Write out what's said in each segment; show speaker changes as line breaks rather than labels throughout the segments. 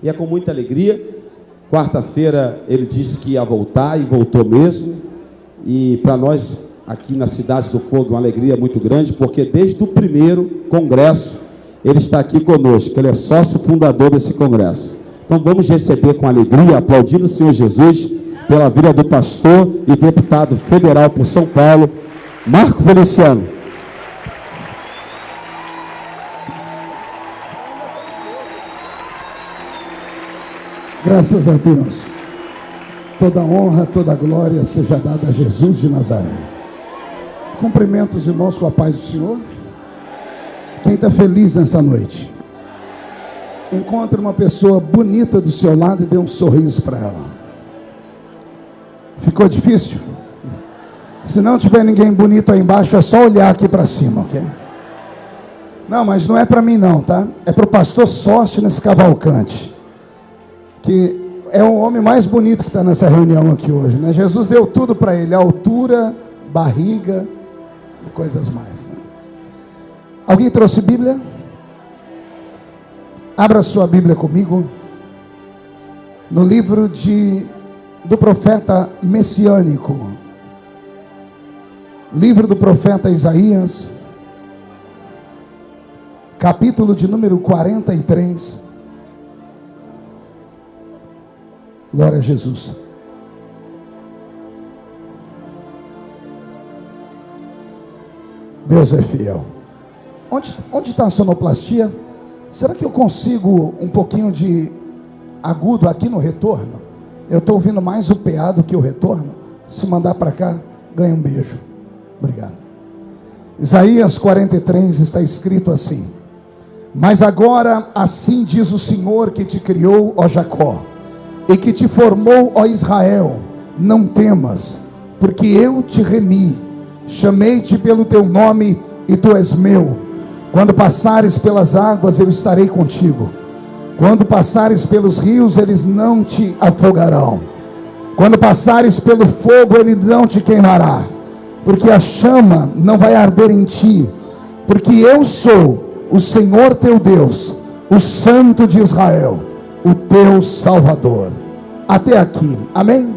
E é com muita alegria. Quarta-feira ele disse que ia voltar e voltou mesmo. E para nós aqui na Cidade do Fogo é uma alegria muito grande, porque desde o primeiro congresso ele está aqui conosco. Ele é sócio fundador desse congresso. Então vamos receber com alegria, aplaudindo o Senhor Jesus pela vida do pastor e deputado federal por São Paulo, Marco Feliciano.
Graças a Deus. Toda honra, toda glória seja dada a Jesus de Nazaré. Cumprimento os irmãos com a paz do Senhor. Quem está feliz nessa noite? Encontre uma pessoa bonita do seu lado e dê um sorriso para ela. Ficou difícil? Se não tiver ninguém bonito aí embaixo, é só olhar aqui para cima, ok? Não, mas não é para mim não, tá? É para o pastor sócio nesse Cavalcante, que é o homem mais bonito que está nessa reunião aqui hoje, né? Jesus deu tudo para ele, altura, barriga e coisas mais, né? Alguém trouxe Bíblia? Abra sua Bíblia comigo no livro do profeta messiânico, livro do profeta Isaías, capítulo de número 43. Glória a Jesus. Deus é fiel. Onde está a sonoplastia? Será que eu consigo um pouquinho de agudo aqui no retorno? Eu estou ouvindo mais o PA do que o retorno. Se mandar para cá, ganha um beijo. Obrigado. Isaías 43 está escrito assim: mas agora assim diz o Senhor que te criou, ó Jacó, e que te formou, ó Israel, não temas, porque eu te remi, chamei-te pelo teu nome e tu és meu. Quando passares pelas águas, eu estarei contigo. Quando passares pelos rios, eles não te afogarão. Quando passares pelo fogo, ele não te queimará, porque a chama não vai arder em ti, porque eu sou o Senhor teu Deus, o Santo de Israel, o teu Salvador. Até aqui, amém?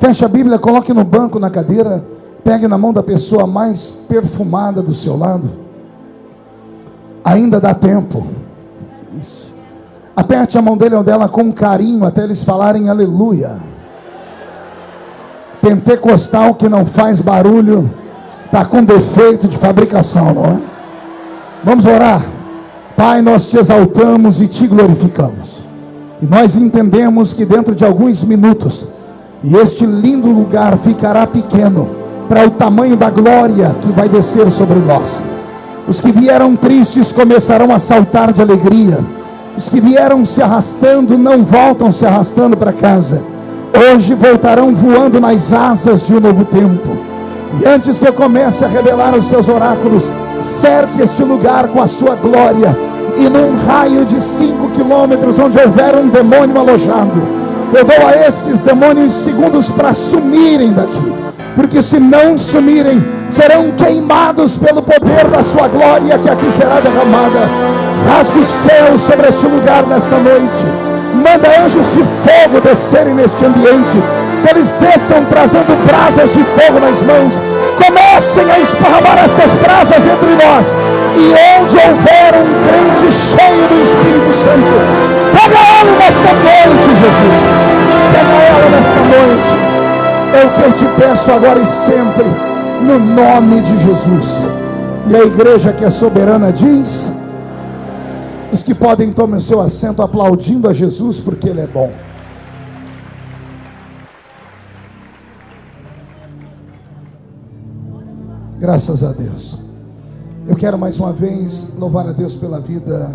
Feche a Bíblia, coloque no banco, na cadeira, pegue na mão da pessoa mais perfumada do seu lado. Ainda dá tempo. Isso. Aperte a mão dele ou dela com carinho até eles falarem aleluia. Pentecostal que não faz barulho está com defeito de fabricação, não é? Vamos orar. Pai, nós te exaltamos e te glorificamos. E nós entendemos que dentro de alguns minutos, e este lindo lugar ficará pequeno para o tamanho da glória que vai descer sobre nós. Os que vieram tristes começarão a saltar de alegria. Os que vieram se arrastando não voltam se arrastando para casa. Hoje voltarão voando nas asas de um novo tempo. E antes que eu comece a revelar os seus oráculos, cerque este lugar com a sua glória. E num raio de 5 quilômetros, onde houver um demônio alojado, eu dou a esses demônios segundos para sumirem daqui. Porque se não sumirem, serão queimados pelo poder da sua glória que aqui será derramada. Rasga o céu sobre este lugar nesta noite. Manda anjos de fogo descerem neste ambiente, que eles desçam trazendo brasas de fogo nas mãos. Comecem a esparramar estas brasas entre nós. E onde houver um crente cheio do Espírito Santo, pega ela nesta noite, Jesus. Pega ela nesta noite. É o que eu te peço agora e sempre, no nome de Jesus. E a igreja que é soberana diz: os que podem tomem o seu assento aplaudindo a Jesus, porque Ele é bom. Graças a Deus. Eu quero mais uma vez louvar a Deus pela vida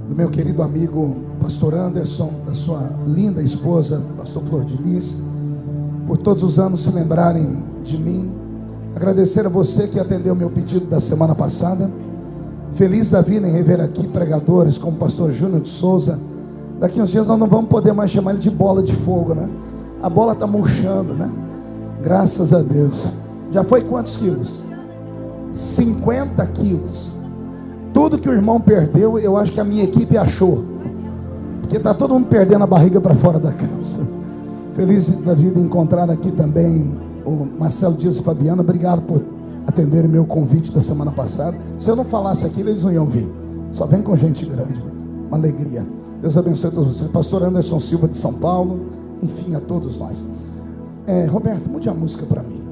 do meu querido amigo pastor Anderson, da sua linda esposa, pastor Flor de Lis, por todos os anos se lembrarem de mim. Agradecer a você que atendeu meu pedido da semana passada. Feliz da vida em rever aqui pregadores como o pastor Júnior de Souza. Daqui uns dias nós não vamos poder mais chamar ele de bola de fogo, né? A bola está murchando, né? Graças a Deus. Já foi quantos quilos? 50 quilos. Tudo que o irmão perdeu, eu acho que a minha equipe achou. porque está todo mundo perdendo a barriga para fora da casa. Feliz da vida em encontrar aqui também o Marcelo Dias e Fabiana. Obrigado por atenderem meu convite da semana passada. Se eu não falasse aquilo, eles não iam vir. Só vem com gente grande. Uma alegria. Deus abençoe todos vocês. Pastor Anderson Silva de São Paulo. Enfim, a todos nós. Roberto, mude a música para mim.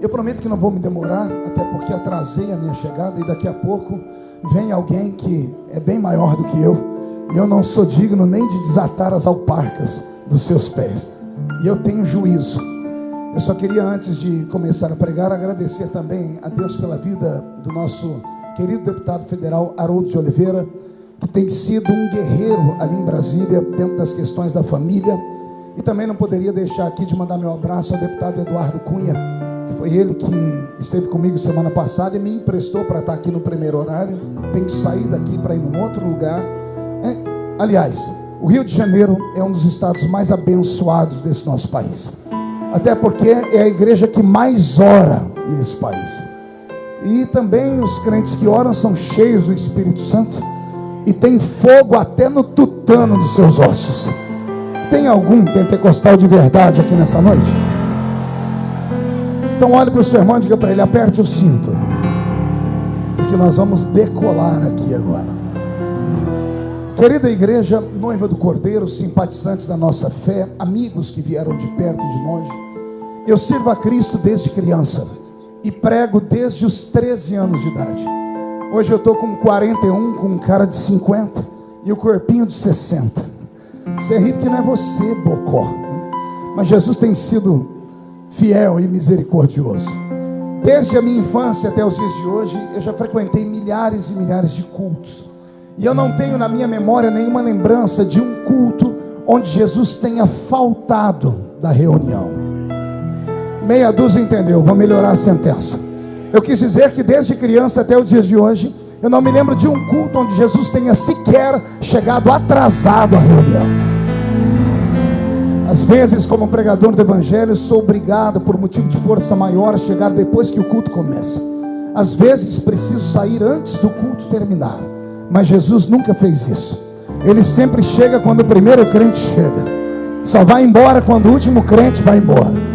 Eu prometo que não vou me demorar, até porque atrasei a minha chegada e daqui a pouco vem alguém que é bem maior do que eu, e eu não sou digno nem de desatar as alparcas dos seus pés, e eu tenho juízo. Eu só queria, antes de começar a pregar, agradecer também a Deus pela vida do nosso querido deputado federal Haroldo de Oliveira, que tem sido um guerreiro ali em Brasília, dentro das questões da família. E também não poderia deixar aqui de mandar meu abraço ao deputado Eduardo Cunha, que foi ele que esteve comigo semana passada e me emprestou para estar aqui no primeiro horário. Tenho que sair daqui para ir num outro lugar. Aliás, o Rio de Janeiro é um dos estados mais abençoados desse nosso país, até porque é a igreja que mais ora nesse país. E também os crentes que oram são cheios do Espírito Santo e tem fogo até no tutano dos seus ossos. Tem algum pentecostal de verdade aqui nessa noite? Então olhe para o seu irmão e diga para ele: aperte o cinto, porque nós vamos decolar aqui agora. Querida igreja, noiva do Cordeiro, simpatizantes da nossa fé, amigos que vieram de perto e de longe, eu sirvo a Cristo desde criança e prego desde os 13 anos de idade. Hoje eu estou com 41, com um cara de 50 e o corpinho de 60. Você ri porque não é você, bocó, mas Jesus tem sido fiel e misericordioso. Desde a minha infância até os dias de hoje, eu já frequentei milhares e milhares de cultos, e eu não tenho na minha memória nenhuma lembrança de um culto onde Jesus tenha faltado da reunião. Meia dúzia entendeu, vou melhorar a sentença. Eu quis dizer que desde criança até os dias de hoje, eu não me lembro de um culto onde Jesus tenha sequer chegado atrasado à reunião. Às vezes, como pregador do evangelho, sou obrigado, por motivo de força maior, a chegar depois que o culto começa. Às vezes preciso sair antes do culto terminar, mas Jesus nunca fez isso. Ele sempre chega quando o primeiro crente chega, só vai embora quando o último crente vai embora.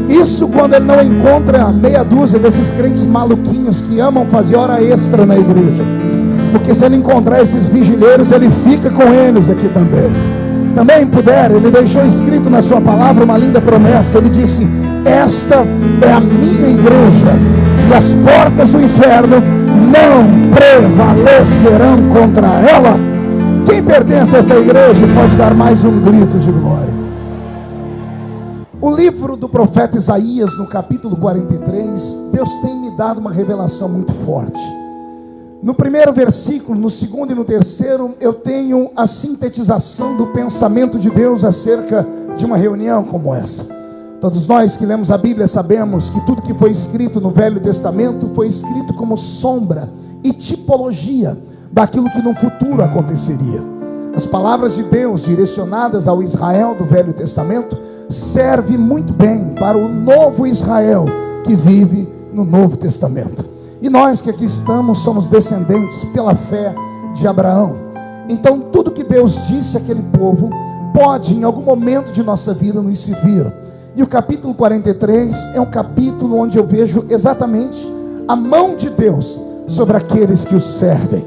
Isso quando ele não encontra meia dúzia desses crentes maluquinhos que amam fazer hora extra na igreja, porque se ele encontrar esses vigilheiros, ele fica com eles aqui também. Também puder, ele deixou escrito na sua palavra uma linda promessa. Ele disse: esta é a minha igreja, e as portas do inferno não prevalecerão contra ela. Quem pertence a esta igreja pode dar mais um grito de glória. O livro do profeta Isaías, no capítulo 43, Deus tem me dado uma revelação muito forte. No primeiro versículo, no segundo e no terceiro, eu tenho a sintetização do pensamento de Deus acerca de uma reunião como essa. Todos nós que lemos a Bíblia sabemos que tudo que foi escrito no Velho Testamento foi escrito como sombra e tipologia daquilo que no futuro aconteceria. As palavras de Deus direcionadas ao Israel do Velho Testamento servem muito bem para o novo Israel que vive no Novo Testamento. E nós que aqui estamos somos descendentes pela fé de Abraão. Então tudo que Deus disse àquele povo pode em algum momento de nossa vida nos servir. E o capítulo 43 é um capítulo onde eu vejo exatamente a mão de Deus sobre aqueles que o servem.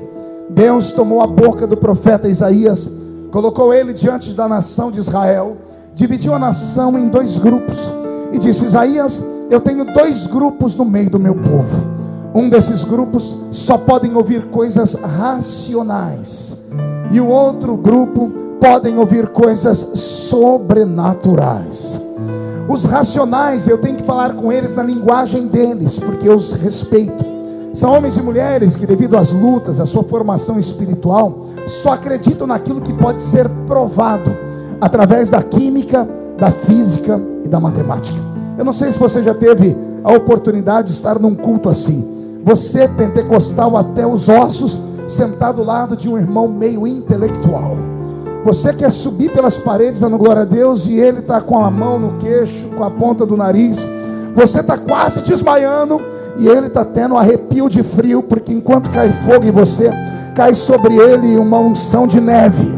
Deus tomou a boca do profeta Isaías, colocou ele diante da nação de Israel, dividiu a nação em dois grupos e disse: Isaías, eu tenho dois grupos no meio do meu povo. Um desses grupos só podem ouvir coisas racionais, e o outro grupo podem ouvir coisas sobrenaturais. Os racionais, eu tenho que falar com eles na linguagem deles, porque eu os respeito. São homens e mulheres que, devido às lutas, à sua formação espiritual, só acreditam naquilo que pode ser provado através da química, da física e da matemática. Eu não sei se você já teve a oportunidade de estar num culto assim. Você, pentecostal até os ossos, sentado ao lado de um irmão meio intelectual. Você quer subir pelas paredes dando glória a Deus, e ele está com a mão no queixo, com a ponta do nariz. Você está quase desmaiando, e ele está tendo um arrepio de frio, porque enquanto cai fogo em você, cai sobre ele uma unção de neve.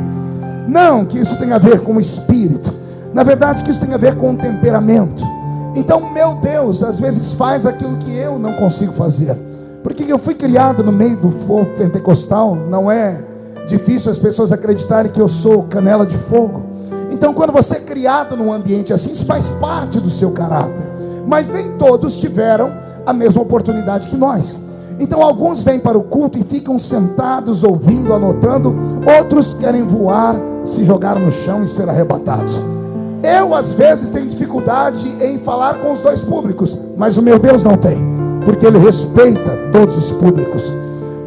Não que isso tenha a ver com o espírito, na verdade que isso tem a ver com o temperamento. Então, meu Deus, às vezes faz aquilo que eu não consigo fazer. Porque eu fui criado no meio do fogo pentecostal. Não é difícil as pessoas acreditarem que eu sou canela de fogo. Então, quando você é criado num ambiente assim, isso faz parte do seu caráter. Mas nem todos tiveram a mesma oportunidade que nós. Então, alguns vêm para o culto e ficam sentados, ouvindo, anotando. Outros querem voar, se jogar no chão e ser arrebatados. Eu, às vezes, tenho dificuldade em falar com os dois públicos, mas o meu Deus não tem, porque Ele respeita todos os públicos.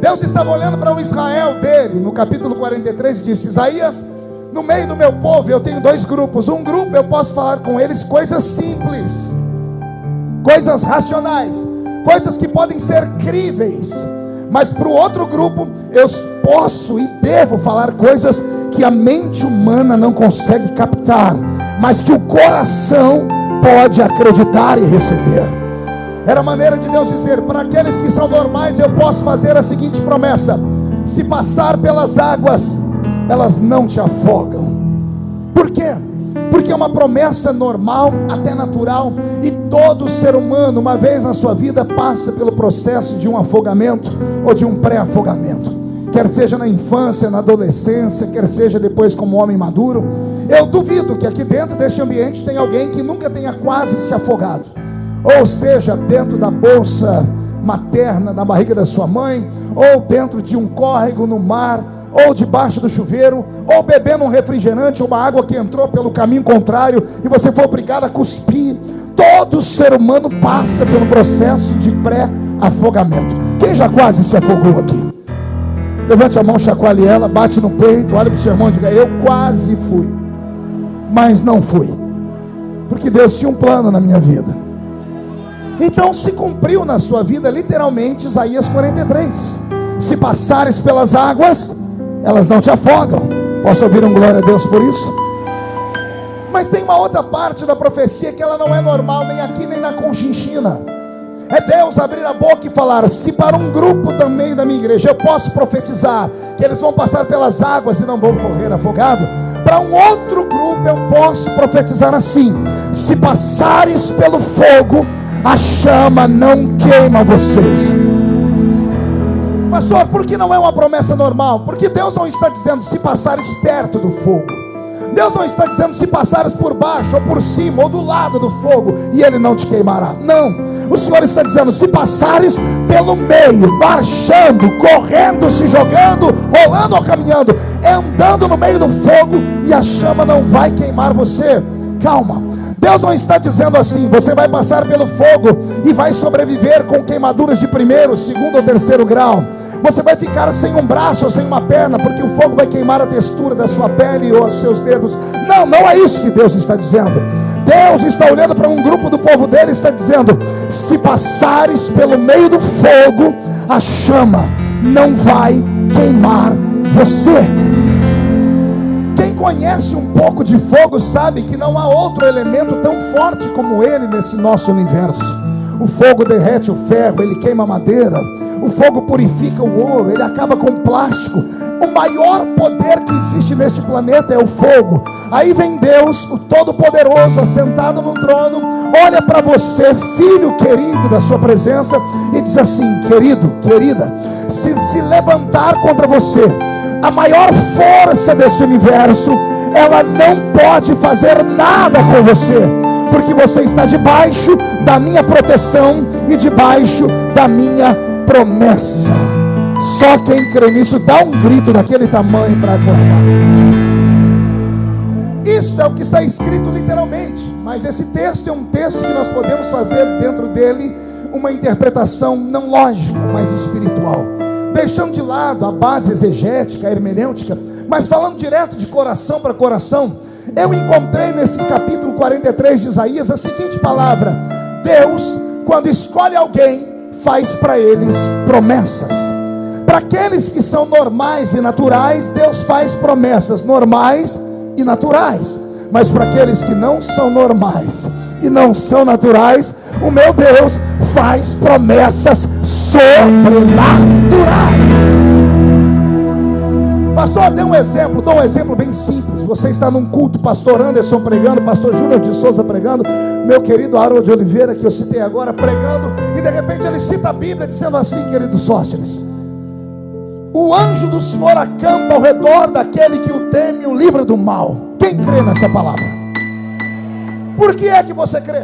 Deus estava olhando para o Israel dele, no capítulo 43, e disse: Isaías, no meio do meu povo eu tenho dois grupos. Um grupo eu posso falar com eles coisas simples, coisas racionais, coisas que podem ser críveis. Mas para o outro grupo eu posso e devo falar coisas que a mente humana não consegue captar, mas que o coração pode acreditar e receber. Era a maneira de Deus dizer: para aqueles que são normais eu posso fazer a seguinte promessa: se passar pelas águas, elas não te afogam. Por quê? Porque é uma promessa normal, até natural. E todo ser humano, uma vez na sua vida, passa pelo processo de um afogamento ou de um pré-afogamento. Quer seja na infância, na adolescência, quer seja depois como homem maduro. Eu duvido que aqui dentro deste ambiente tem alguém que nunca tenha quase se afogado. Ou seja, dentro da bolsa materna, na barriga da sua mãe, ou dentro de um córrego no mar, ou debaixo do chuveiro, ou bebendo um refrigerante, ou uma água que entrou pelo caminho contrário e você foi obrigado a cuspir. Todo ser humano passa pelo processo de pré-afogamento. Quem já quase se afogou aqui? Levante a mão, chacoalhe ela, bate no peito, olha para o seu irmão e diga: eu quase fui, mas não fui, porque Deus tinha um plano na minha vida. Então se cumpriu na sua vida literalmente Isaías 43: se passares pelas águas, elas não te afogam. Posso ouvir um glória a Deus por isso? Mas tem uma outra parte da profecia que ela não é normal, nem aqui nem na Conchinchina. É Deus abrir a boca e falar: se para um grupo também da minha igreja eu posso profetizar que eles vão passar pelas águas e não vão morrer afogados, para um outro grupo eu posso profetizar assim: se passares pelo fogo, a chama não queima vocês. Pastor, por que não é uma promessa normal? Porque Deus não está dizendo se passares perto do fogo. Deus não está dizendo se passares por baixo, ou por cima, ou do lado do fogo, e ele não te queimará. Não, o Senhor está dizendo: se passares pelo meio, marchando, correndo, se jogando, rolando ou caminhando, andando no meio do fogo, e a chama não vai queimar você. Calma, Deus não está dizendo assim: você vai passar pelo fogo e vai sobreviver com queimaduras de primeiro, segundo ou terceiro grau. Você vai ficar sem um braço ou sem uma perna, porque o fogo vai queimar a textura da sua pele ou os seus dedos. Não, não é isso que Deus está dizendo. Deus está olhando para um grupo do povo dele e está dizendo: se passares pelo meio do fogo, a chama não vai queimar você. Quem conhece um pouco de fogo sabe que não há outro elemento tão forte como ele nesse nosso universo. O fogo derrete o ferro, ele queima a madeira. O fogo purifica o ouro, ele acaba com o plástico. O maior poder que existe neste planeta é o fogo. Aí vem Deus, o Todo-Poderoso, assentado no trono, olha para você, filho querido da sua presença, e diz assim: querido, querida, se levantar contra você a maior força desse universo, ela não pode fazer nada com você, porque você está debaixo da minha proteção e debaixo da minha promessa. Só quem crê nisso dá um grito daquele tamanho para acordar. Isso é o que está escrito literalmente, mas esse texto é um texto que nós podemos fazer dentro dele uma interpretação não lógica, mas espiritual, deixando de lado a base exegética, a hermenêutica, mas falando direto de coração para coração. Eu encontrei nesses capítulo 43 de Isaías a seguinte palavra: Deus, quando escolhe alguém, faz para eles promessas. Para aqueles que são normais e naturais, Deus faz promessas normais e naturais. Mas para aqueles que não são normais e não são naturais, o meu Deus faz promessas sobrenaturais. Pastor, dê um exemplo. Dou um exemplo bem simples. Você está num culto, pastor Anderson pregando, pastor Júnior de Souza pregando, meu querido Harold de Oliveira, que eu citei agora, pregando, e de repente ele cita a Bíblia dizendo assim, querido Sóstenes: o anjo do Senhor acampa ao redor daquele que o teme, o livra do mal. Quem crê nessa palavra? Por que é que você crê?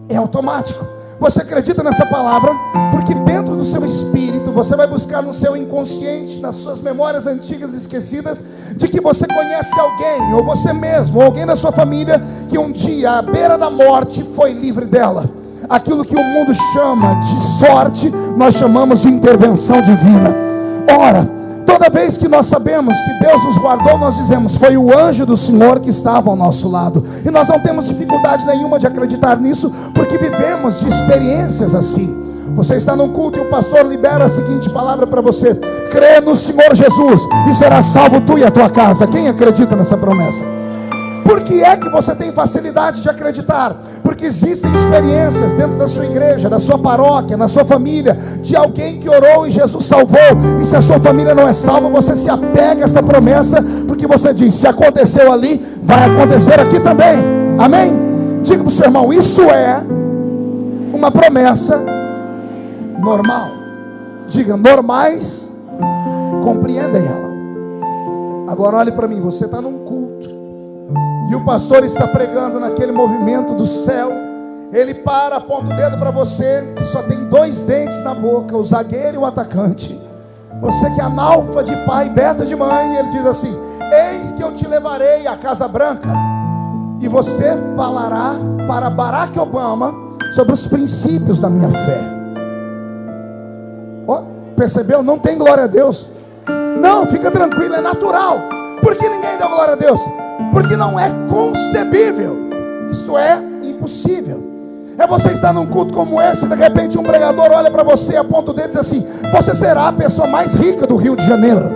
É automático. Você acredita nessa palavra porque dentro do seu espírito você vai buscar no seu inconsciente, nas suas memórias antigas esquecidas, de que você conhece alguém, ou você mesmo, ou alguém da sua família, que um dia à beira da morte foi livre dela. Aquilo que o mundo chama de sorte, nós chamamos de intervenção divina. Ora, toda vez que nós sabemos que Deus nos guardou, nós dizemos: foi o anjo do Senhor que estava ao nosso lado. E nós não temos dificuldade nenhuma de acreditar nisso, porque vivemos de experiências assim. Você está num culto e o pastor libera a seguinte palavra para você: crê no Senhor Jesus e será salvo tu e a tua casa. Quem acredita nessa promessa? Por que é que você tem facilidade de acreditar? Porque existem experiências dentro da sua igreja, da sua paróquia, na sua família, de alguém que orou e Jesus salvou. E se a sua família não é salva, você se apega a essa promessa, porque você diz: se aconteceu ali, vai acontecer aqui também. Amém? Diga para o seu irmão: isso é uma promessa normal. Diga: normais compreendem ela. Agora olhe para mim, você está num culto e o pastor está pregando naquele movimento do céu. Ele para, aponta o dedo para você, que só tem 2 dentes na boca, o zagueiro e o atacante. Você que é analfa de pai, beta de mãe. Ele diz assim: eis que eu te levarei à Casa Branca, e você falará para Barack Obama sobre os princípios da minha fé. Oh, percebeu? Não tem glória a Deus. Não, fica tranquilo, é natural. Por que ninguém deu glória a Deus? Porque não é concebível. Isto é impossível. É você estar num culto como esse, e de repente um pregador olha para você, aponta o dedo e diz assim: você será a pessoa mais rica do Rio de Janeiro.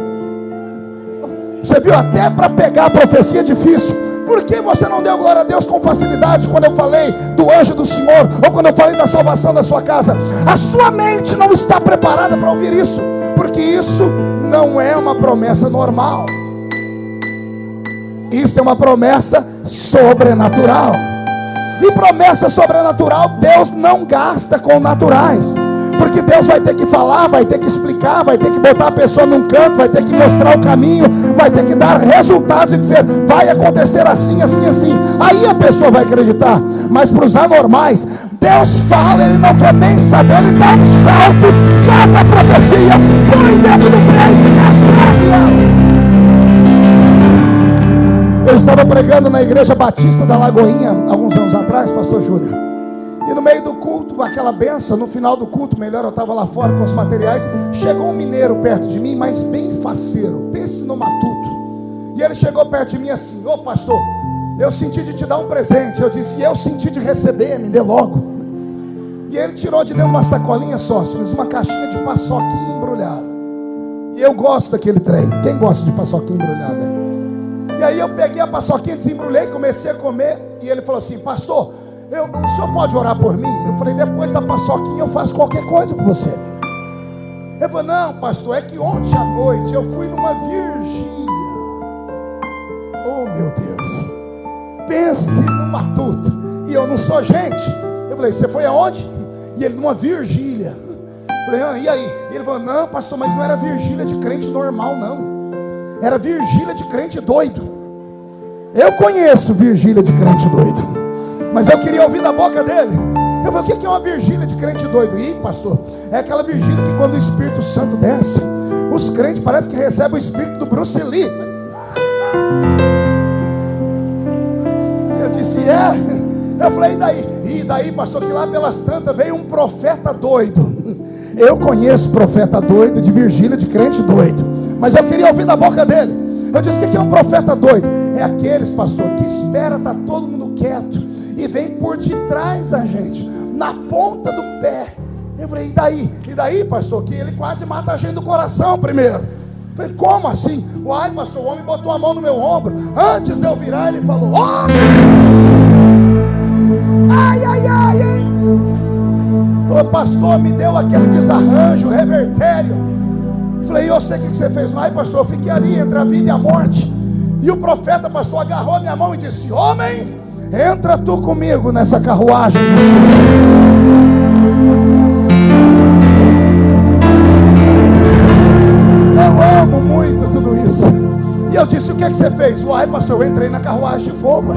Você viu? Até para pegar a profecia é difícil. Por que você não deu glória a Deus com facilidade quando eu falei do anjo do Senhor, ou quando eu falei da salvação da sua casa? A sua mente não está preparada para ouvir isso, porque isso não é uma promessa normal. Isso é uma promessa sobrenatural. E promessa sobrenatural Deus não gasta com naturais, porque Deus vai ter que falar, vai ter que explicar, vai ter que botar a pessoa num canto, vai ter que mostrar o caminho, vai ter que dar resultados e dizer: vai acontecer assim, assim, assim. Aí a pessoa vai acreditar. Mas para os anormais, Deus fala, Ele não quer nem saber, Ele dá um salto, cata a profecia, põe dentro do trem e recebe ela. Eu estava pregando na igreja Batista da Lagoinha alguns anos atrás, pastor Júnior, e no meio do culto, aquela benção, no final do culto, melhor, eu estava lá fora com os materiais, chegou um mineiro perto de mim, mas bem faceiro, pense no matuto, e ele chegou perto de mim assim: ô pastor, eu senti de te dar um presente. Eu disse: eu senti de receber, me dê logo. E ele tirou de dentro de uma sacolinha, Sóstenes, uma caixinha de paçoquinha embrulhada, e eu gosto daquele trem. Quem gosta de paçoquinha embrulhada? E aí eu peguei a paçoquinha, desembrulhei, comecei a comer. E ele falou assim: pastor, o senhor pode orar por mim? Eu falei: depois da paçoquinha eu faço qualquer coisa por você. Ele falou: não, pastor, é que ontem à noite eu fui numa vigília. Oh meu Deus, pense no matuto. E eu não sou gente. Eu falei: você foi aonde? E ele: numa vigília. Eu falei: ah, e aí? E ele falou: não, pastor, mas não era vigília de crente normal, não. Era vigília de crente doido. Eu conheço vigília de crente doido, mas eu queria ouvir da boca dele. Eu falei: o que é uma vigília de crente doido? Ih, pastor, é aquela vigília que quando o Espírito Santo desce, os crentes parecem que recebem o espírito do Bruce Lee. Eu disse: é? Eu falei: e daí, pastor, que lá pelas tantas veio um profeta doido. Eu conheço profeta doido de vigília de crente doido, mas eu queria ouvir da boca dele. Eu disse: o que é um profeta doido? É aqueles, pastor, que espera estar todo mundo quieto e vem por detrás da gente, na ponta do pé. Eu falei: e daí? E daí, pastor, que ele quase mata a gente do coração primeiro. Eu falei: como assim? Uai, pastor, o homem botou a mão no meu ombro. Antes de eu virar, ele falou: homem! Ai, ai, ai, hein? Falou: pastor, me deu aquele desarranjo, revertério. Falei, eu sei o que você fez. Ai, pastor, eu fiquei ali entre a vida e a morte. E o profeta, pastor, agarrou a minha mão e disse: homem, entra tu comigo nessa carruagem. Eu amo muito tudo isso. E eu disse: o que você fez? Uai, pastor, eu entrei na carruagem de fogo.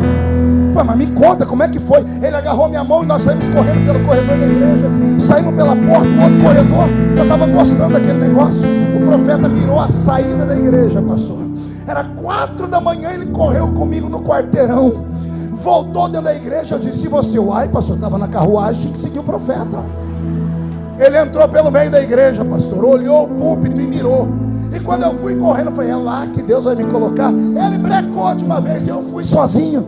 Falei, mas me conta como é que foi. Ele agarrou minha mão e nós saímos correndo pelo corredor da igreja. Saímos pela porta, o outro corredor. Eu estava gostando daquele negócio. O profeta mirou a saída da igreja, pastor. Era 4 da manhã, ele correu comigo no quarteirão. Voltou dentro da igreja. Eu disse: e você? Uai, pastor, estava na carruagem, tinha que seguir o profeta. Ele entrou pelo meio da igreja, pastor, olhou o púlpito e mirou. E quando eu fui correndo, eu falei: é lá que Deus vai me colocar. Ele brecou de uma vez e eu fui sozinho.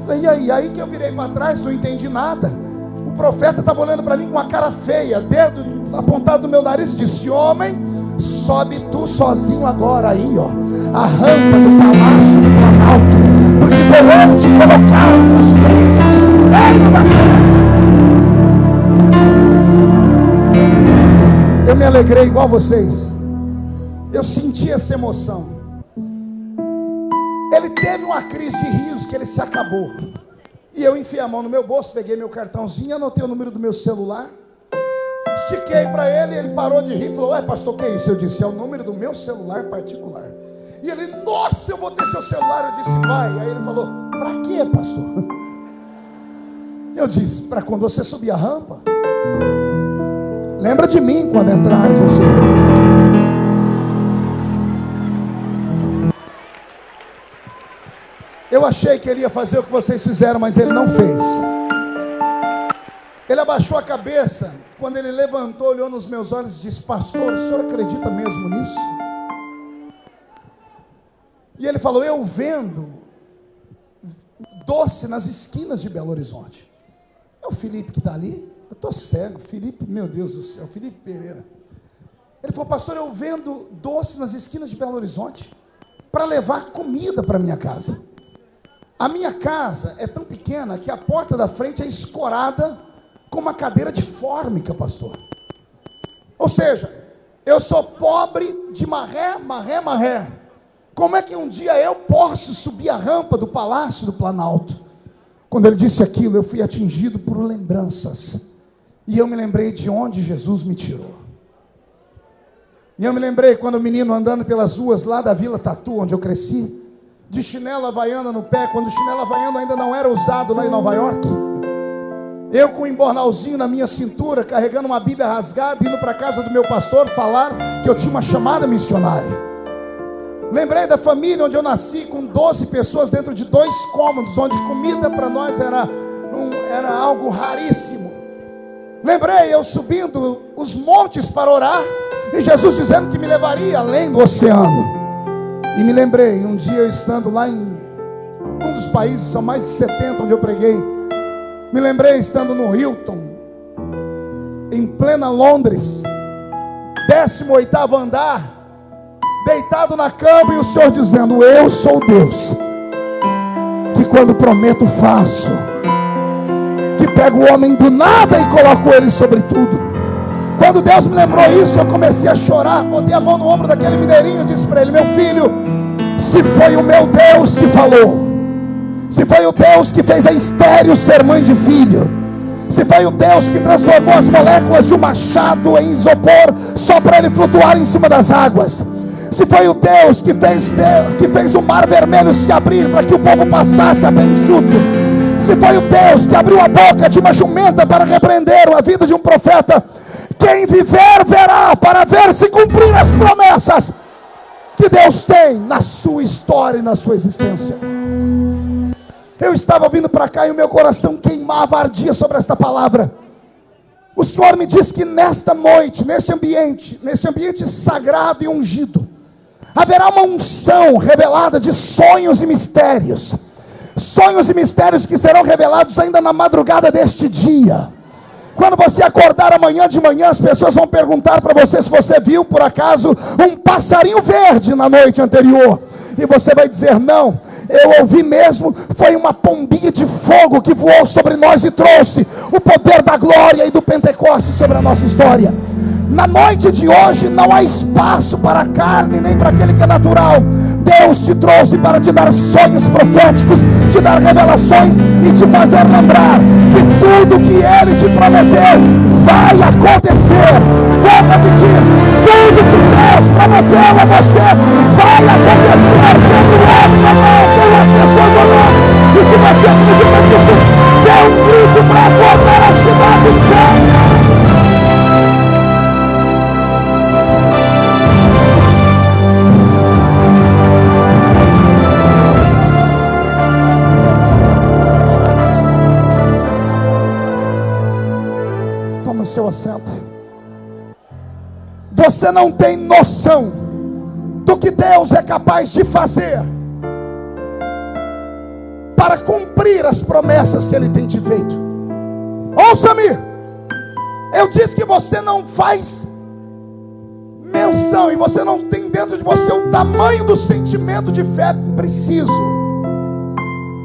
Falei: e aí? Aí que eu virei para trás, não entendi nada. O profeta estava olhando para mim com uma cara feia, dedo apontado no meu nariz, e disse: homem, sobe tu sozinho agora aí, ó, a rampa do Palácio do Planalto, porque vou te colocar os príncipes do reino da terra. Eu me alegrei igual vocês. Eu senti essa emoção. Ele teve uma crise de riso que ele se acabou. E eu enfiei a mão no meu bolso, peguei meu cartãozinho, anotei o número do meu celular, estiquei para ele, ele parou de rir e falou: ué, pastor, o que é isso? Eu disse: é o número do meu celular particular. E ele: nossa, eu vou ter seu celular. Eu disse: vai. Aí ele falou: para quê, pastor? Eu disse: para quando você subir a rampa, lembra de mim quando entrares no seu reino. Eu achei que ele ia fazer o que vocês fizeram, mas ele não fez. Ele abaixou a cabeça. Quando ele levantou, olhou nos meus olhos e disse: pastor, o senhor acredita mesmo nisso? E ele falou: eu vendo doce nas esquinas de Belo Horizonte. É o Felipe que está ali? Eu estou cego. Felipe, meu Deus do céu, Felipe Pereira. Ele falou: pastor, eu vendo doce nas esquinas de Belo Horizonte para levar comida para minha casa. A minha casa é tão pequena que a porta da frente é escorada com uma cadeira de fórmica, pastor. Ou seja, eu sou pobre de marré. Como é que um dia eu posso subir a rampa do Palácio do Planalto? Quando ele disse aquilo, eu fui atingido por lembranças. E eu me lembrei de onde Jesus me tirou. E eu me lembrei quando o menino andando pelas ruas lá da Vila Tatu, onde eu cresci, de chinela havaiana no pé, quando o chinelo havaiano ainda não era usado lá em Nova York. Eu com um embornalzinho na minha cintura, carregando uma Bíblia rasgada, indo para a casa do meu pastor falar que eu tinha uma chamada missionária. Lembrei da família onde eu nasci, com 12 pessoas dentro de 2 cômodos, onde comida para nós era algo raríssimo. Lembrei eu subindo os montes para orar, e Jesus dizendo que me levaria além do oceano. E me lembrei, um dia eu estando lá em um dos países, são mais de 70 onde eu preguei. Me lembrei estando no Hilton, em plena Londres, 18º andar, deitado na cama, e o Senhor dizendo: eu sou Deus, que quando prometo faço, que pego o homem do nada e coloco ele sobre tudo. Quando Deus me lembrou isso, eu comecei a chorar, botei a mão no ombro daquele mineirinho e disse para ele: meu filho, se foi o meu Deus que falou, se foi o Deus que fez a estéril ser mãe de filho, se foi o Deus que transformou as moléculas de um machado em isopor só para ele flutuar em cima das águas, se foi o Deus que fez o mar vermelho se abrir para que o povo passasse a pé enxuto, se foi o Deus que abriu a boca de uma jumenta para repreender a vida de um profeta, quem viver verá, para ver se cumprir as promessas que Deus tem na sua história e na sua existência. Eu estava vindo para cá e o meu coração queimava, ardia sobre esta palavra. O Senhor me disse que nesta noite, neste ambiente sagrado e ungido, haverá uma unção revelada de sonhos e mistérios que serão revelados ainda na madrugada deste dia. Quando você acordar amanhã de manhã, as pessoas vão perguntar para você se você viu por acaso um passarinho verde na noite anterior, e você vai dizer: não, eu ouvi mesmo, foi uma pombinha de fogo que voou sobre nós e trouxe o poder da glória e do Pentecostes sobre a nossa história. Na noite de hoje não há espaço para a carne, nem para aquele que é natural. Deus te trouxe para te dar sonhos proféticos, te dar revelações e te fazer lembrar que tudo que Ele te prometeu vai acontecer. Vou repetir: tudo que Deus prometeu a você vai acontecer. Tenho outro na mão, tenho as pessoas olhando. E se você acredita nisso, dê um grito para acordar a cidade inteira. Seu assento. Você não tem noção do que Deus é capaz de fazer para cumprir as promessas que Ele tem te feito. Ouça-me, eu disse que você não faz menção e você não tem dentro de você o tamanho do sentimento de fé preciso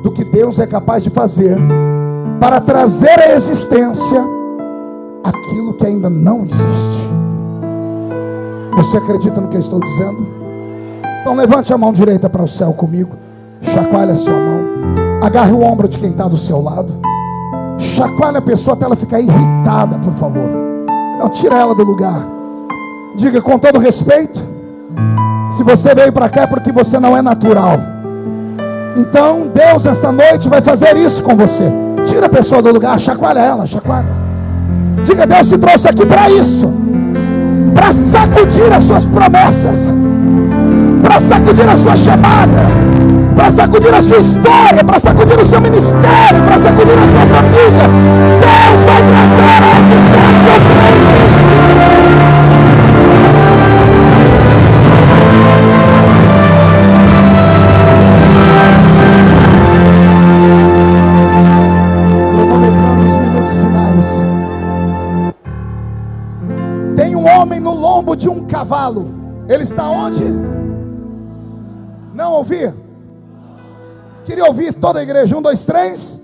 do que Deus é capaz de fazer para trazer à existência aquilo que ainda não existe. Você acredita no que eu estou dizendo? Então levante a mão direita para o céu comigo. Chacoalhe a sua mão. Agarre o ombro de quem está do seu lado. Chacoalhe a pessoa até ela ficar irritada, por favor. Não, tira ela do lugar. Diga com todo respeito: se você veio para cá é porque você não é natural. Então Deus esta noite vai fazer isso com você. Tira a pessoa do lugar, chacoalha ela, chacoalha. Diga: Deus te trouxe aqui para isso, para sacudir as suas promessas, para sacudir a sua chamada, para sacudir a sua história, para sacudir o seu ministério, para sacudir a sua família. Deus vai trazer a existência o que não existe. Homem no lombo de um cavalo. Ele está onde? Não ouvi? Queria ouvir toda a igreja. 1, 2, 3.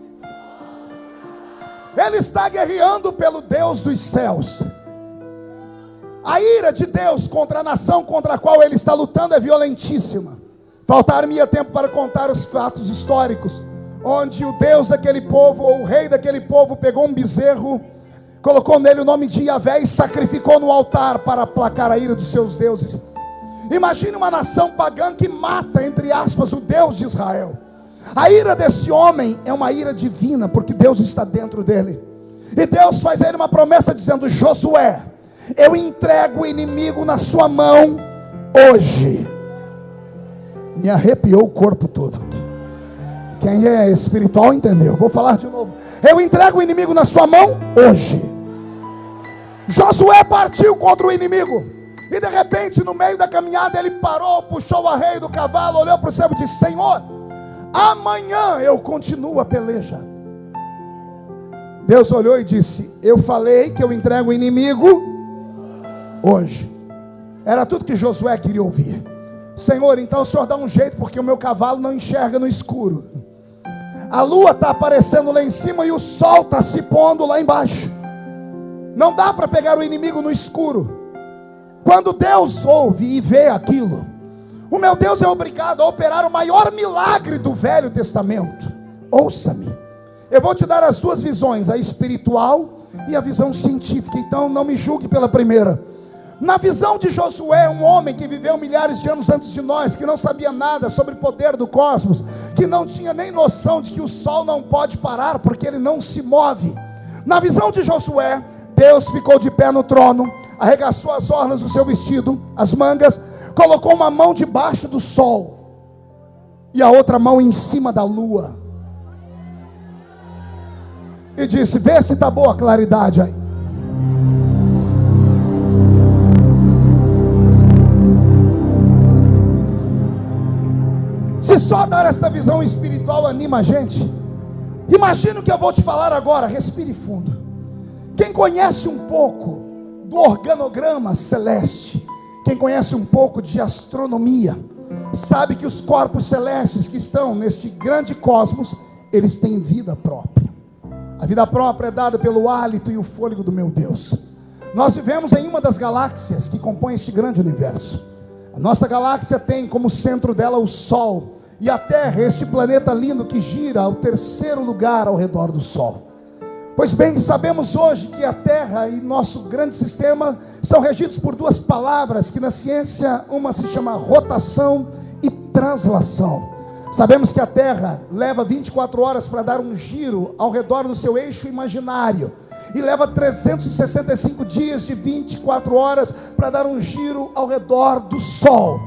Ele está guerreando pelo Deus dos céus. A ira de Deus contra a nação contra a qual ele está lutando é violentíssima. Faltar-me-ia tempo para contar os fatos históricos, onde o Deus daquele povo, ou o rei daquele povo, pegou um bezerro, colocou nele o nome de Yahvé e sacrificou no altar para aplacar a ira dos seus deuses. Imagine uma nação pagã que mata, entre aspas, o Deus de Israel. A ira desse homem é uma ira divina, porque Deus está dentro dele. E Deus faz a ele uma promessa dizendo: Josué, eu entrego o inimigo na sua mão hoje. Me arrepiou o corpo todo. Quem é espiritual entendeu. Vou falar de novo. Eu entrego o inimigo na sua mão hoje. Josué partiu contra o inimigo. E de repente, no meio da caminhada, ele parou, puxou o arreio do cavalo, olhou para o céu e disse: Senhor, amanhã eu continuo a peleja. Deus olhou e disse: eu falei que eu entrego o inimigo hoje. Era tudo que Josué queria ouvir. Senhor, então o Senhor dá um jeito, porque o meu cavalo não enxerga no escuro. A lua está aparecendo lá em cima e o sol está se pondo lá embaixo. Não dá para pegar o inimigo no escuro. Quando Deus ouve e vê aquilo, o meu Deus é obrigado a operar o maior milagre do Velho Testamento. Ouça-me, eu vou te dar as duas visões, a espiritual e a visão científica. Então não me julgue pela primeira. Na visão de Josué, um homem que viveu milhares de anos antes de nós, que não sabia nada sobre o poder do cosmos, que não tinha nem noção de que o sol não pode parar, porque ele não se move. Na visão de Josué, Deus ficou de pé no trono, arregaçou as orlas do seu vestido, as mangas, colocou uma mão debaixo do sol e a outra mão em cima da lua, e disse: vê se está boa a claridade aí. Se só dar esta visão espiritual anima a gente, imagina o que eu vou te falar agora. Respire fundo. Quem conhece um pouco do organograma celeste, quem conhece um pouco de astronomia, sabe que os corpos celestes que estão neste grande cosmos, eles têm vida própria. A vida própria é dada pelo hálito e o fôlego do meu Deus. Nós vivemos em uma das galáxias que compõem este grande universo. A nossa galáxia tem como centro dela o Sol, e a Terra, este planeta lindo que gira ao terceiro lugar ao redor do Sol. Pois bem, sabemos hoje que a Terra e nosso grande sistema são regidos por duas palavras que na ciência uma se chama rotação e translação. Sabemos que a Terra leva 24 horas para dar um giro ao redor do seu eixo imaginário, e leva 365 dias de 24 horas para dar um giro ao redor do Sol.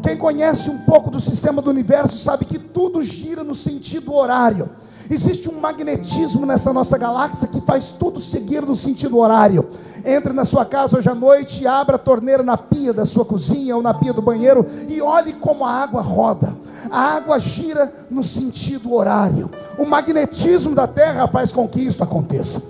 Quem conhece um pouco do sistema do universo sabe que tudo gira no sentido horário. Existe um magnetismo nessa nossa galáxia que faz tudo seguir no sentido horário. Entre na sua casa hoje à noite e abra a torneira na pia da sua cozinha ou na pia do banheiro e olhe como a água roda. A água gira no sentido horário. O magnetismo da Terra faz com que isso aconteça.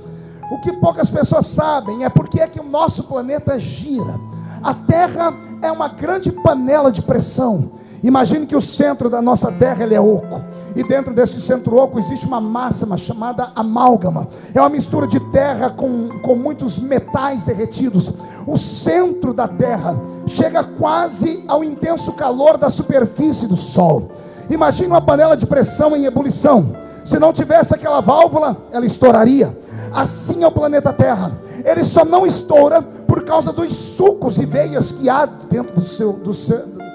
O que poucas pessoas sabem é porque é que o nosso planeta gira. A Terra é uma grande panela de pressão. Imagine que o centro da nossa Terra ele é oco, e dentro desse centro oco existe uma massa chamada amálgama. É uma mistura de terra com muitos metais derretidos. O centro da Terra chega quase ao intenso calor da superfície do Sol. Imagine uma panela de pressão em ebulição. Se não tivesse aquela válvula, ela estouraria. Assim é o planeta Terra. Ele só não estoura por causa dos sulcos e veias que há dentro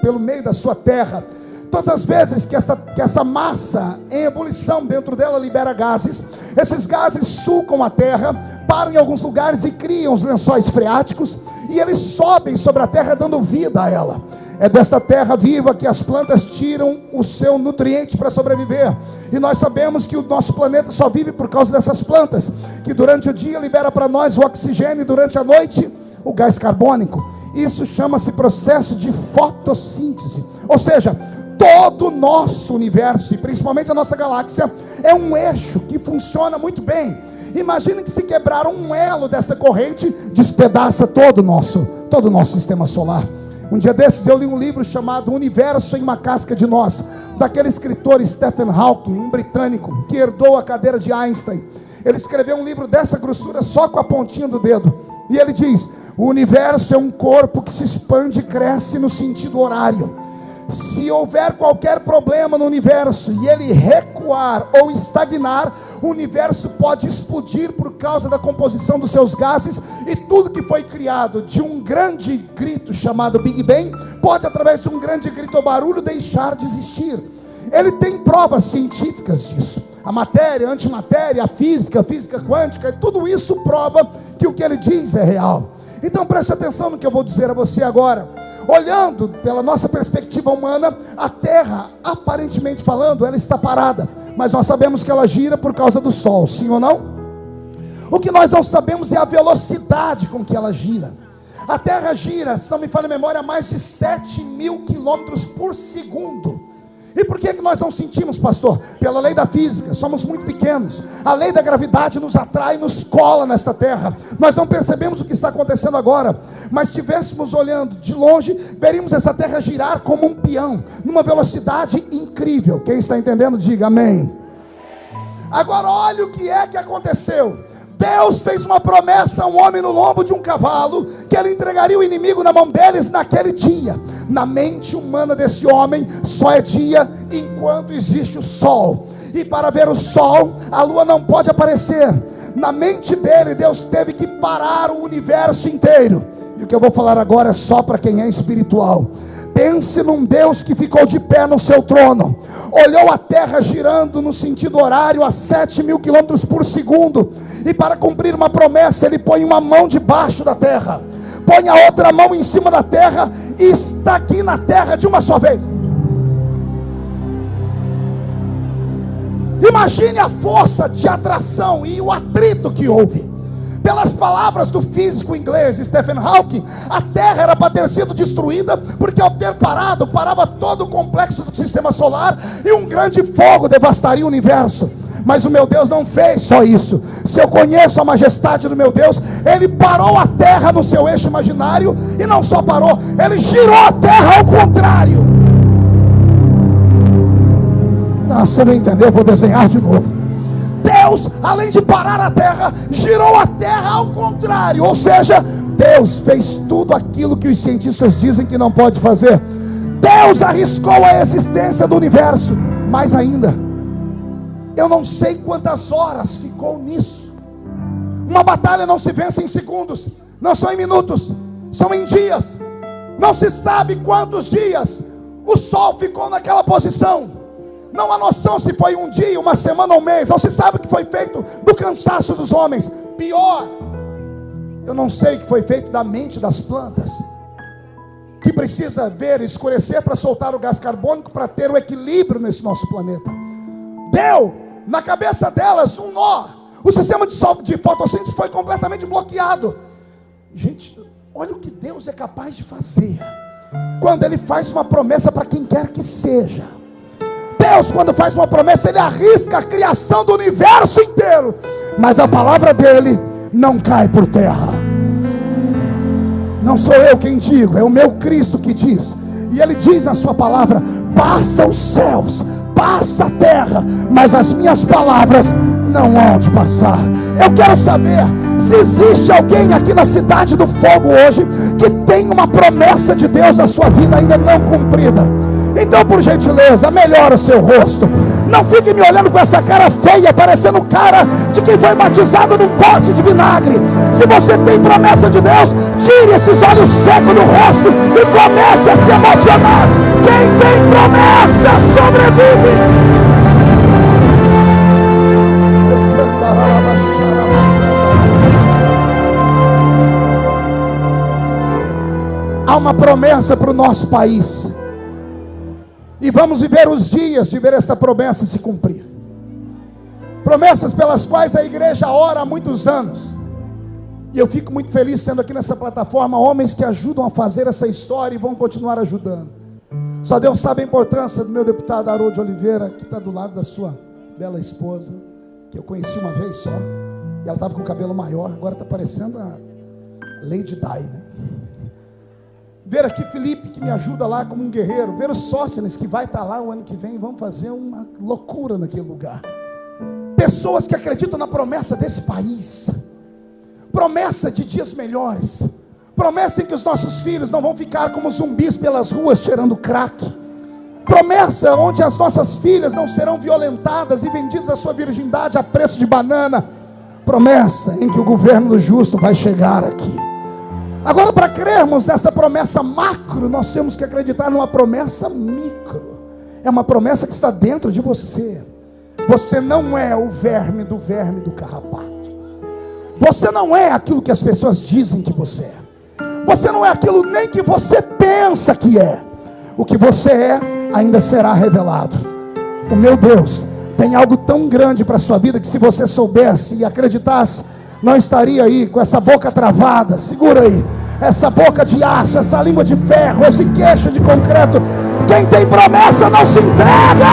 pelo meio da sua terra. Todas as vezes que essa massa em ebulição dentro dela libera gases, esses gases sulcam a terra, param em alguns lugares e criam os lençóis freáticos, e eles sobem sobre a terra dando vida a ela. É desta terra viva que as plantas tiram o seu nutriente para sobreviver. E nós sabemos que o nosso planeta só vive por causa dessas plantas, que durante o dia libera para nós o oxigênio e durante a noite o gás carbônico. Isso chama-se processo de fotossíntese. Ou seja, todo o nosso universo, e principalmente a nossa galáxia, é um eixo que funciona muito bem. Imagine que se quebrar um elo desta corrente, despedaça todo o nosso sistema solar. Um dia desses eu li um livro chamado Universo em uma Casca de Nós, daquele escritor Stephen Hawking, um britânico, que herdou a cadeira de Einstein. Ele escreveu um livro dessa grossura só com a pontinha do dedo. E ele diz: o universo é um corpo que se expande e cresce no sentido horário. Se houver qualquer problema no universo e ele recuar ou estagnar, o universo pode explodir por causa da composição dos seus gases, e tudo que foi criado de um grande grito chamado Big Bang pode, através de um grande grito ou barulho, deixar de existir. Ele tem provas científicas disso. A matéria, a antimatéria, a física quântica, tudo isso prova que o que ele diz é real. Então preste atenção no que eu vou dizer a você agora. Olhando pela nossa perspectiva humana, a Terra, aparentemente falando, ela está parada, mas nós sabemos que ela gira por causa do Sol, sim ou não? O que nós não sabemos é a velocidade com que ela gira. A Terra gira, se não me falha a memória, a mais de 7.000 quilômetros por segundo. E por que nós não sentimos, pastor? Pela lei da física, somos muito pequenos. A lei da gravidade nos atrai, nos cola nesta terra. Nós não percebemos o que está acontecendo agora, mas se estivéssemos olhando de longe, veríamos essa terra girar como um peão, numa velocidade incrível. Quem está entendendo, diga amém. Agora olha o que é que aconteceu. Deus fez uma promessa a um homem no lombo de um cavalo, que ele entregaria o inimigo na mão deles naquele dia. Na mente humana desse homem, só é dia enquanto existe o sol. E para ver o sol, a lua não pode aparecer. Na mente dele, Deus teve que parar o universo inteiro. E o que eu vou falar agora é só para quem é espiritual. Pense num Deus que ficou de pé no seu trono, olhou a terra girando no sentido horário a 7.000 quilômetros por segundo, e para cumprir uma promessa, ele põe uma mão debaixo da terra, põe a outra mão em cima da terra, e está aqui na terra de uma só vez. Imagine a força de atração e o atrito que houve. Pelas palavras do físico inglês Stephen Hawking, a Terra era para ter sido destruída, porque ao ter parado, parava todo o complexo do sistema solar, e um grande fogo devastaria o universo. Mas o meu Deus não fez só isso. Se eu conheço a majestade do meu Deus, ele parou a Terra no seu eixo imaginário, e não só parou, ele girou a Terra ao contrário. Não, você não entendeu, eu vou desenhar de novo. Deus, além de parar a terra, girou a terra ao contrário, ou seja, Deus fez tudo aquilo que os cientistas dizem que não pode fazer. Deus arriscou a existência do universo. Mais ainda, eu não sei quantas horas ficou nisso. Uma batalha não se vence em segundos, não são em minutos, são em dias. Não se sabe quantos dias o sol ficou naquela posição. Não há noção se foi um dia, uma semana ou um mês. Não se sabe o que foi feito do cansaço dos homens. Pior, eu não sei o que foi feito da mente das plantas, que precisa ver escurecer para soltar o gás carbônico, para ter o equilíbrio nesse nosso planeta. Deu na cabeça delas um nó. O sistema de fotossíntese foi completamente bloqueado. Gente, olha o que Deus é capaz de fazer quando Ele faz uma promessa para quem quer que seja. Deus, quando faz uma promessa, Ele arrisca a criação do universo inteiro, mas a palavra dEle não cai por terra. Não sou eu quem digo, é o meu Cristo que diz. E Ele diz na sua palavra: passa os céus, passa a terra, mas as minhas palavras não hão de passar. Eu quero saber se existe alguém aqui na Cidade do Fogo hoje que tem uma promessa de Deus na sua vida ainda não cumprida. Então, por gentileza, melhora o seu rosto. Não fique me olhando com essa cara feia, parecendo cara de quem foi batizado num pote de vinagre. Se você tem promessa de Deus, tire esses olhos secos do rosto e comece a se emocionar. Quem tem promessa sobrevive. Há uma promessa para o nosso país, e vamos viver os dias de ver esta promessa se cumprir. Promessas pelas quais a igreja ora há muitos anos. E eu fico muito feliz tendo aqui nessa plataforma homens que ajudam a fazer essa história e vão continuar ajudando. Só Deus sabe a importância do meu deputado Haroldo Oliveira, que está do lado da sua bela esposa, que eu conheci uma vez só. E ela estava com o cabelo maior, agora está parecendo a Lady Di, né? Ver aqui Felipe, que me ajuda lá como um guerreiro. Ver o Sóstenes, que vai estar lá o ano que vem. Vamos fazer uma loucura naquele lugar. Pessoas que acreditam na promessa desse país. Promessa de dias melhores. Promessa em que os nossos filhos não vão ficar como zumbis pelas ruas cheirando crack. Promessa onde as nossas filhas não serão violentadas e vendidas a sua virgindade a preço de banana. Promessa em que o governo do justo vai chegar aqui. Agora, para crermos nessa promessa macro, nós temos que acreditar numa promessa micro. É uma promessa que está dentro de você. Você não é o verme do carrapato. Você não é aquilo que as pessoas dizem que você é. Você não é aquilo nem que você pensa que é. O que você é ainda será revelado. O meu Deus tem algo tão grande para a sua vida que, se você soubesse e acreditasse, não estaria aí com essa boca travada. Segura aí, essa boca de aço, essa língua de ferro, esse queixo de concreto. Quem tem promessa não se entrega.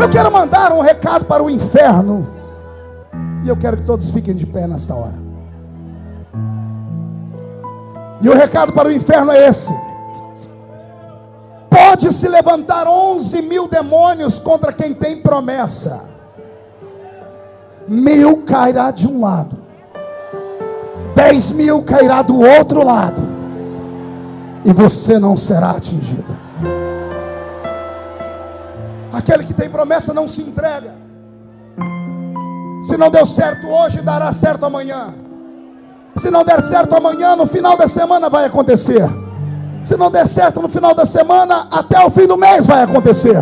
Eu quero mandar um recado para o inferno, e eu quero que todos fiquem de pé nesta hora. E o recado para o inferno é esse: pode se levantar 11 mil demônios contra quem tem promessa. 1000 cairá de um lado, 10.000 cairá do outro lado, e você não será atingido. Aquele que tem promessa não se entrega. Se não deu certo hoje, dará certo amanhã. Se não der certo amanhã, no final da semana vai acontecer. Se não der certo no final da semana, até o fim do mês vai acontecer.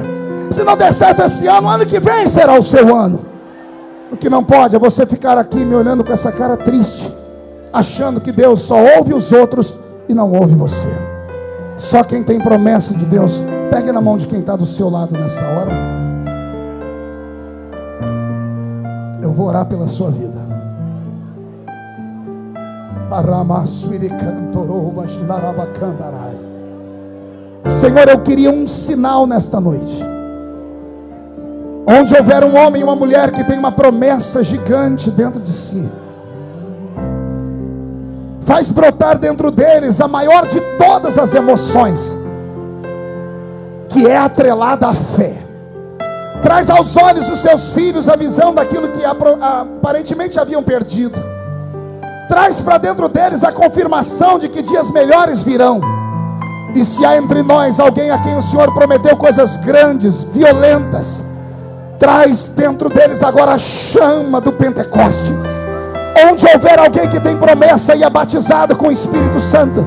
Se não der certo esse ano, ano que vem será o seu ano. O que não pode é você ficar aqui me olhando com essa cara triste, achando que Deus só ouve os outros e não ouve você. Só quem tem promessa de Deus. Pegue na mão de quem está do seu lado nessa hora. Eu vou orar pela sua vida. Senhor, eu queria um sinal nesta noite. Onde houver um homem e uma mulher que tem uma promessa gigante dentro de si, faz brotar dentro deles a maior de todas as emoções, que é atrelada à fé. Traz aos olhos dos seus filhos a visão daquilo que aparentemente haviam perdido. Traz para dentro deles a confirmação de que dias melhores virão. E se há entre nós alguém a quem o Senhor prometeu coisas grandes, violentas, traz dentro deles agora a chama do Pentecoste. Onde houver alguém que tem promessa e é batizado com o Espírito Santo,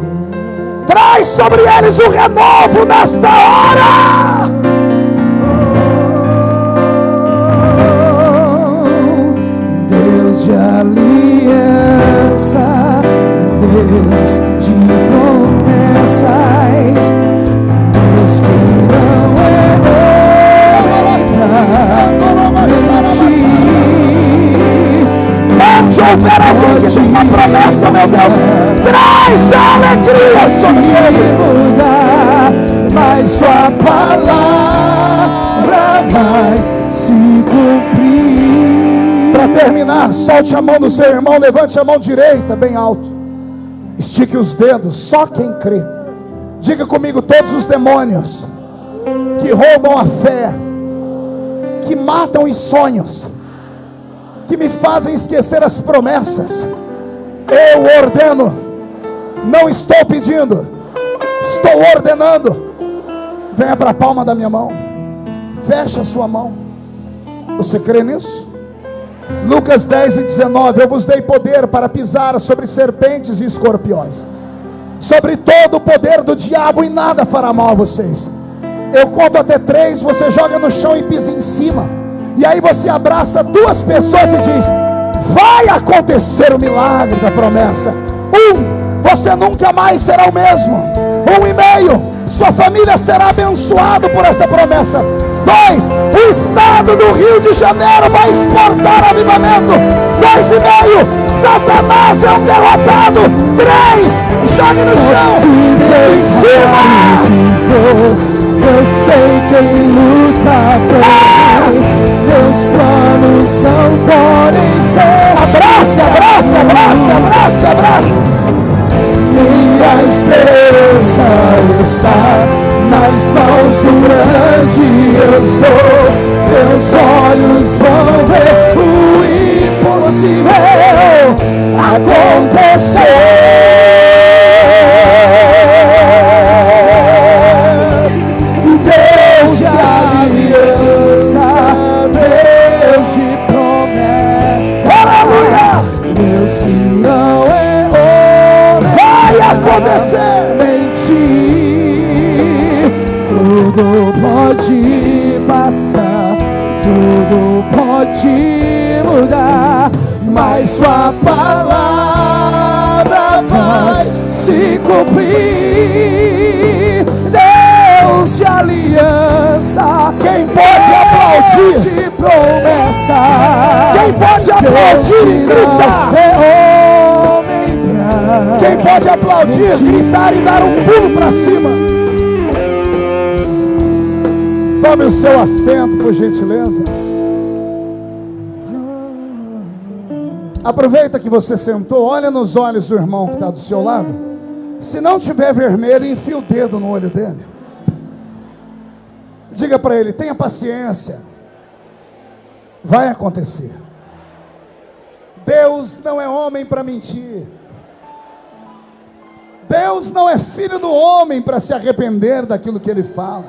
traz sobre eles o renovo nesta hora.
Deus de aliança, Deus de promessas, Deus que não
onde houver alguém que tem uma promessa, meu Deus, traz a alegria sobre eles.
Mas sua palavra vai se cumprir.
Para terminar, solte a mão do seu irmão, levante a mão direita bem alto, estique os dedos, só quem crê. Diga comigo: todos os demônios que roubam a fé, que matam os sonhos, que me fazem esquecer as promessas, eu ordeno, não estou pedindo, estou ordenando. Venha para a palma da minha mão, feche a sua mão. Você crê nisso? Lucas 10:19: eu vos dei poder para pisar sobre serpentes e escorpiões, sobre todo o poder do diabo, e nada fará mal a vocês. Eu conto até 3, você joga no chão e pisa em cima. E aí você abraça 2 pessoas e diz: vai acontecer o milagre da promessa. 1, você nunca mais será o mesmo. 1,5, sua família será abençoada por essa promessa. 2, o estado do Rio de Janeiro vai exportar avivamento. 2,5, Satanás é um derrotado. 3, jogue no chão, em cima.
Eu sei quem luta por mim. Meus planos não podem ser.
Abraça, abraça, abraça, abraça, abraça.
Minha esperança está nas mãos do grande eu sou. Meus olhos vão ver o impossível acontecer. Deus de aliança, Deus de promessa,
Aleluia!
Deus que não é homem,
Vai acontecer.
mentir. Tudo pode passar, tudo pode mudar, mas sua palavra vai se cumprir. Deus de aliança,
Quem pode aplaudir?
de promessa,
Quem pode aplaudir e gritar? Quem pode aplaudir, gritar e dar um pulo para cima? Tome o seu assento, por gentileza. Aproveita que você sentou, olha nos olhos do irmão que está do seu lado. Se não tiver vermelho, enfia o dedo no olho dele. Diga para ele: tenha paciência, vai acontecer. Deus não é homem para mentir. Deus não é filho do homem para se arrepender daquilo que ele fala.